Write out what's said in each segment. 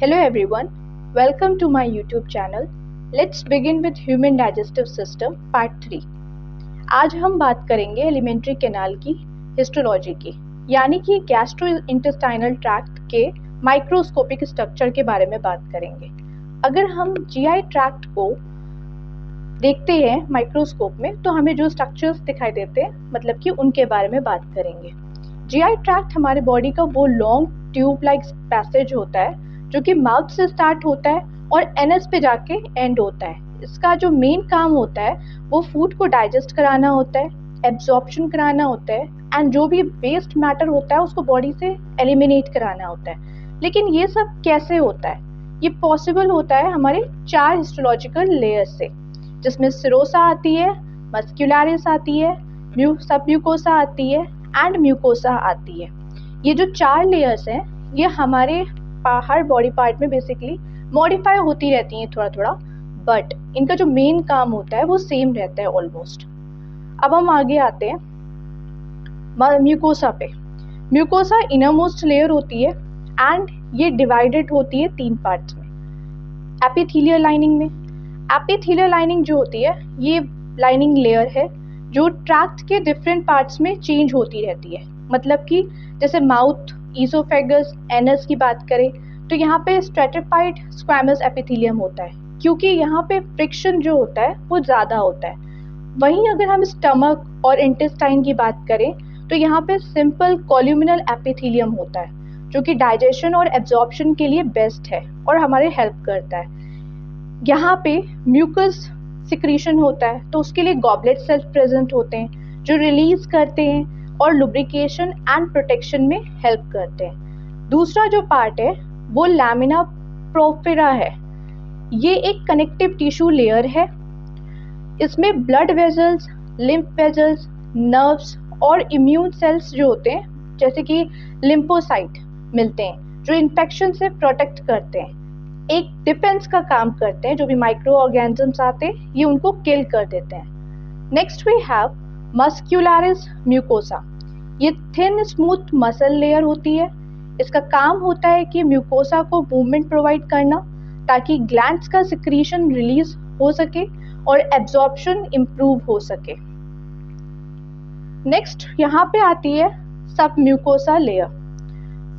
Hello everyone, welcome to my YouTube channel. Let's begin with Human Digestive System Part 3. आज हम बात करेंगे alimentary canal की histology की, यानी कि गैस्ट्रो इंटेस्टाइनल ट्रैक्ट के माइक्रोस्कोपिक स्ट्रक्चर के बारे में बात करेंगे। अगर हम जीआई ट्रैक्ट को देखते हैं माइक्रोस्कोप में तो हमें जो स्ट्रक्चर्स दिखाई देते हैं, मतलब कि उनके बारे में बात करेंगे। जीआई ट्रैक्ट हमारे बॉडी का वो लॉन्ग ट्यूब लाइक पैसेज होता है जो कि माउथ से स्टार्ट होता है और एनएस पे जाके एंड होता है। इसका जो मेन काम होता है वो फूड को डाइजेस्ट कराना होता है, एब्जॉर्प्शन कराना होता है एंड जो भी वेस्ट मैटर होता है उसको बॉडी से एलिमिनेट कराना होता है। लेकिन ये सब कैसे होता है? ये पॉसिबल होता है हमारे 4 हिस्टोलॉजिकल लेयर्स से, जिसमें सिरोसा आती है, मस्क्यूलरिस आती है, सबम्यूकोसा आती है एंड म्यूकोसा आती है। ये जो 4 लेयर्स हैं ये हमारे हर बॉडी पार्ट में बेसिकली मॉडिफाई होती रहती हैं थोड़ा थोड़ा, बट इनका जो मेन काम होता है वो सेम रहता है ऑलमोस्ट। अब हम आगे आते हैं म्यूकोसा पे। म्यूकोसा इनर मोस्ट लेयर होती है एंड ये डिवाइडेड होती है 3 पार्ट्स में। एपिथेलियल लाइनिंग में, एपिथेलियल लाइनिंग जो होती है ये लाइनिंग लेयर है जो ट्रैक्ट के डिफरेंट पार्ट्स में चेंज होती रहती है। मतलब कि जैसे माउथ, ईसोफेगस, एनस की बात करें तो यहाँ पे स्ट्रेटिफाइड स्क्वैमस एपिथेलियम होता है, क्योंकि यहाँ पे फ्रिक्शन जो होता है वो ज़्यादा होता है। वहीं अगर हम स्टमक और इंटेस्टाइन की बात करें तो यहाँ पे सिंपल कोल्यूमिनल एपिथेलियम होता है जो कि डाइजेशन और एब्जॉर्प्शन के लिए बेस्ट है और हमारे हेल्प करता है। यहाँ पे म्यूकस सिक्रीशन होता है तो उसके लिए गॉबलेट सेल्स प्रेजेंट होते हैं जो रिलीज करते हैं और लुब्रिकेशन एंड प्रोटेक्शन में हेल्प करते हैं। दूसरा जो पार्ट है वो लैमिना प्रोफेरा है। ये एक कनेक्टिव टिश्यू लेयर है। इसमें blood vessels, lymph vessels, nerves और इम्यून सेल्स जो होते हैं जैसे कि लिम्फोसाइट मिलते हैं जो इन्फेक्शन से प्रोटेक्ट करते हैं, एक डिफेंस का काम करते हैं। जो भी माइक्रो ऑर्गेनिजम्स आते हैं ये उनको किल कर देते हैं। Next we have muscularis mucosa. ये थिन स्मूथ मसल लेयर होती है। इसका काम होता है कि म्यूकोसा को मूवमेंट प्रोवाइड करना ताकि ग्लैंड्स का सिक्रीशन रिलीज हो सके और एब्जॉर्प्शन इम्प्रूव हो सके। नेक्स्ट यहाँ पे आती है सब म्यूकोसा लेयर।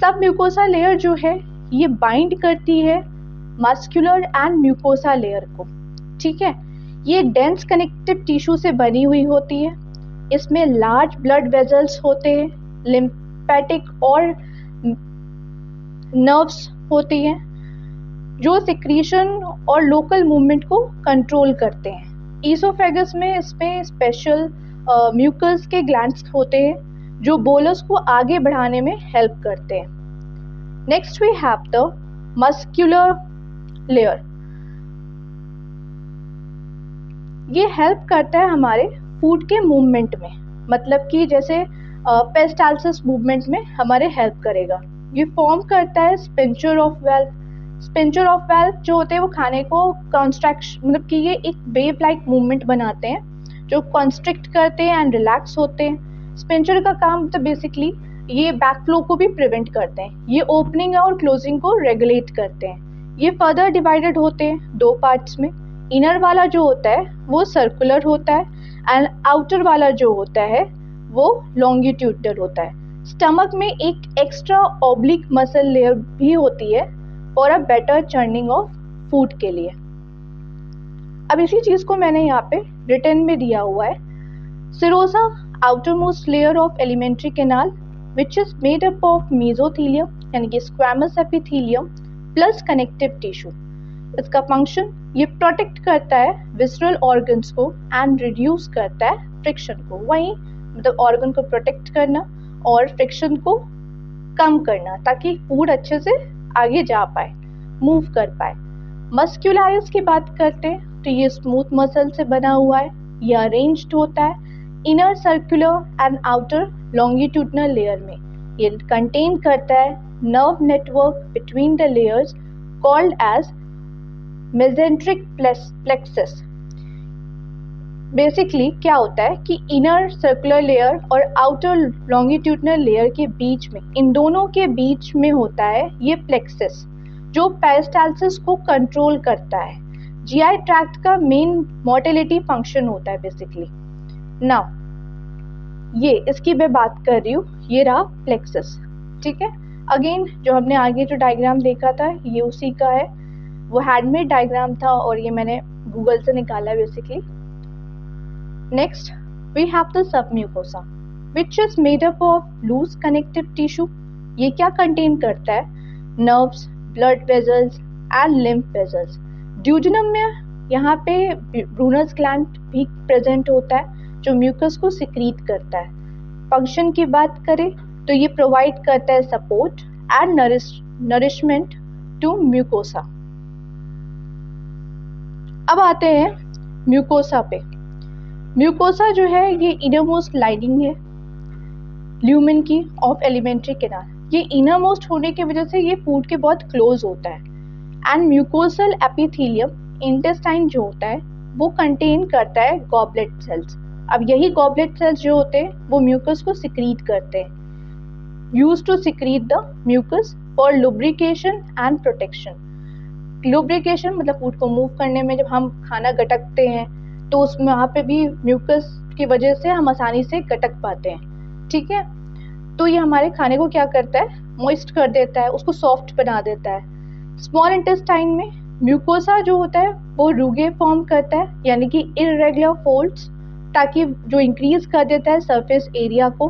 सब म्यूकोसा लेयर जो है ये बाइंड करती है मस्कुलर एंड म्यूकोसा लेयर को। ठीक है, ये डेंस कनेक्टिव टिश्यू से बनी हुई होती है। इसमें लार्ज ब्लड वेजल्स होते हैं, लिम्फेटिक और नर्व्स होती हैं जो सिक्रीशन और लोकल मूवमेंट को कंट्रोल करते हैं। ईसोफेगस में इसमें स्पेशल म्यूकस के ग्लैंड्स होते हैं जो बोलस को आगे बढ़ाने में हेल्प करते हैं। Next we have the muscular layer. ये हेल्प करता है हमारे फूड के मूवमेंट में, मतलब कि जैसे पेरिस्टालसिस मूवमेंट में हमारे हेल्प करेगा। ये फॉर्म करता है sphincter of valve. Sphincter of valve जो होते हैं वो खाने को कॉन्स्ट्रक्शन, मतलब कि ये एक वेव लाइक मूवमेंट बनाते हैं जो कॉन्स्ट्रिक्ट करते हैं एंड रिलैक्स होते हैं। स्पिंचर का काम तो बेसिकली ये बैक फ्लो को भी प्रिवेंट करते हैं। ये ओपनिंग और क्लोजिंग को रेगुलेट करते हैं। ये फर्दर डिवाइडेड होते हैं 2 पार्ट्स में। इनर वाला जो होता है वो सर्कुलर होता है एंड आउटर वाला जो होता है वो लॉन्गिट्यूडनल होता है। स्टमक में एक एक्स्ट्रा ऑब्लिक मसल लेयर भी होती है for a better churning of food के लिए। अब इसी चीज को मैंने यहाँ पे रिटन में दिया हुआ है। Serosa outer most layer of alimentary canal which is made up of mesothelium यानी कि squamous epithelium plus connective tissue. इसका फंक्शन ये प्रोटेक्ट करता है विसरल ऑर्गन्स को एंड रिड्यूस करता है फ्रिक्शन को। वहीं मतलब ऑर्गन को प्रोटेक्ट करना और फ्रिक्शन को कम करना ताकि फूड अच्छे से आगे जा पाए, मूव कर पाए। मस्क्यूलरिस की बात करते हैं तो ये स्मूथ मसल से बना हुआ है। ये अरेंज्ड होता है inner circular and outer longitudinal layer में। ये कंटेन करता है nerve network between the layers called as mesenteric plexus. Basically क्या होता है कि इनर सर्कुलर लेयर और आउटर लॉन्गिट्यूडनल लेयर के बीच में, इन दोनों के बीच में होता है ये प्लेक्सस जो पेरिस्टालसिस को कंट्रोल करता है। जीआई ट्रैक्ट का मेन मोटिलिटी फंक्शन होता है बेसिकली। नाउ ये इसकी मैं बात कर रही हूँ, ये रहा प्लेक्सस, ठीक है। अगेन जो हमने आगे जो डायग्राम देखा था ये उसी का है, वो हैंडमेड डायग्राम था और ये मैंने गूगल से निकाला basically. Next we have the submucosa which is made up of loose connective tissue. ये क्या कंटेन करता है? Nerves, blood vessels and lymph vessels. Duodenum में यहाँ पे ब्रूनस ग्लैंड भी प्रेजेंट होता है जो म्यूकस को सिक्रीट करता है। फंक्शन की बात करें तो ये प्रोवाइड करता है support and nourishment to mucosa. अब आते हैं म्यूकोसा पे। म्यूकोसा जो है ये इनरमोस्ट लाइनिंग है ल्यूमेन की ऑफ एलिमेंट्री कैनाल। ये इनरमोस्ट होने की वजह से ये फूड के बहुत क्लोज होता है। एंड म्यूकोसल एपिथेलियम इंटेस्टाइन जो होता है वो कंटेन करता है गॉबलेट सेल्स। अब यही गॉबलेट सेल्स जो होते हैं वो म्यूकस को सिक्रीट करते हैं, used to secrete the mucus for lubrication and protection. Lubrication मतलब फूड को मूव करने में, जब हम खाना गटकते हैं तो उसमें वहाँ पे भी म्यूकस की वजह से हम आसानी से गटक पाते हैं, ठीक है। तो ये हमारे खाने को क्या करता है? मॉइस्ट कर देता है, उसको सॉफ्ट बना देता है। स्मॉल इंटेस्टाइन में म्यूकोसा जो होता है वो रुगे फॉर्म करता है, यानी कि इरेगुलर फोल्ड्स, ताकि जो इंक्रीज कर देता है सरफेस एरिया को।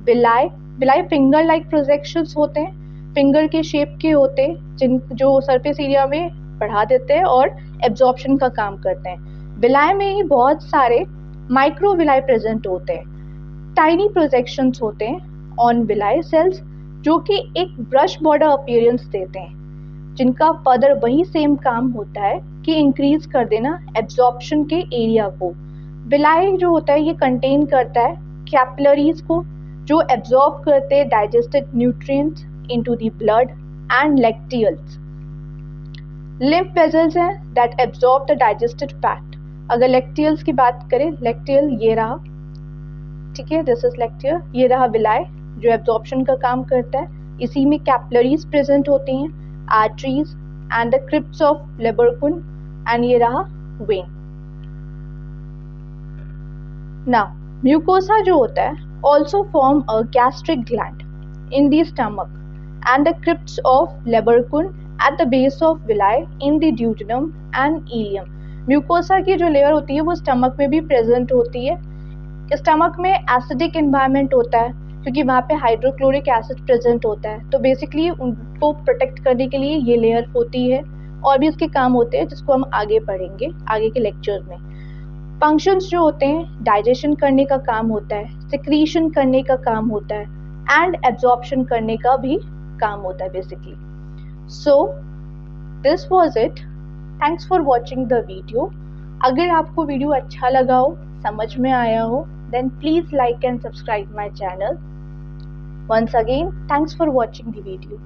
विलाई फिंगर लाइक प्रोजेक्शंस होते हैं, फिंगर के शेप के होते हैं जो सरफेस एरिया में बढ़ा देते हैं और एब्जॉर्प्शन का काम करते हैं। विलाई में ही बहुत सारे माइक्रो विलाई प्रेजेंट होते हैं, टाइनी प्रोजेक्शंस होते हैं ऑन विलाई सेल्स जो कि एक ब्रश बॉर्डर अपीयरेंस देते हैं, जिनका फर्दर वही सेम काम होता है कि इंक्रीज कर देना एब्जॉर्प्शन के एरिया को। विलाई जो होता है ये कंटेन करता है कैपिलरीज को जो एब्जॉर्ब करते हैं digested nutrients into the blood and lacteals. Lymph vessels हैं that absorb the digested fat. अगर लेक्टियल्स की बात करें, लेक्टियल ये रहा, ठीक है, दिस इज लेक्टियल। ये रहा विलाई जो एब्जॉर्प्शन का काम करता है। इसी में कैपिलरीज प्रेजेंट होती हैं, arteries and the crypts of Lieberkuhn, and ये रहा वेन। नाउ म्यूकोसा जो होता है also form a gastric gland in the stomach and the crypts of Lieberkuhn at the base of villi in the duodenum and ileum. Mucosa की जो layer होती है वो स्टमक में भी प्रेजेंट होती है। स्टमक में एसिडिक एनवायरनमेंट होता है क्योंकि वहाँ पे हाइड्रोक्लोरिक एसिड प्रेजेंट होता है, तो बेसिकली उनको प्रोटेक्ट करने के लिए ये लेयर होती है। और भी इसके काम होते हैं जिसको हम आगे पढ़ेंगे आगे के लेक्चर में। फंक्शंस जो होते हैं, डाइजेशन करने का काम होता है, सिक्रीशन करने का काम होता है एंड एब्जॉर्प्शन करने का भी काम होता है basically. So this was it, thanks for watching the video. अगर आपको वीडियो अच्छा लगा हो, समझ में आया हो, then please like and subscribe my channel. Once again, thanks for watching the video.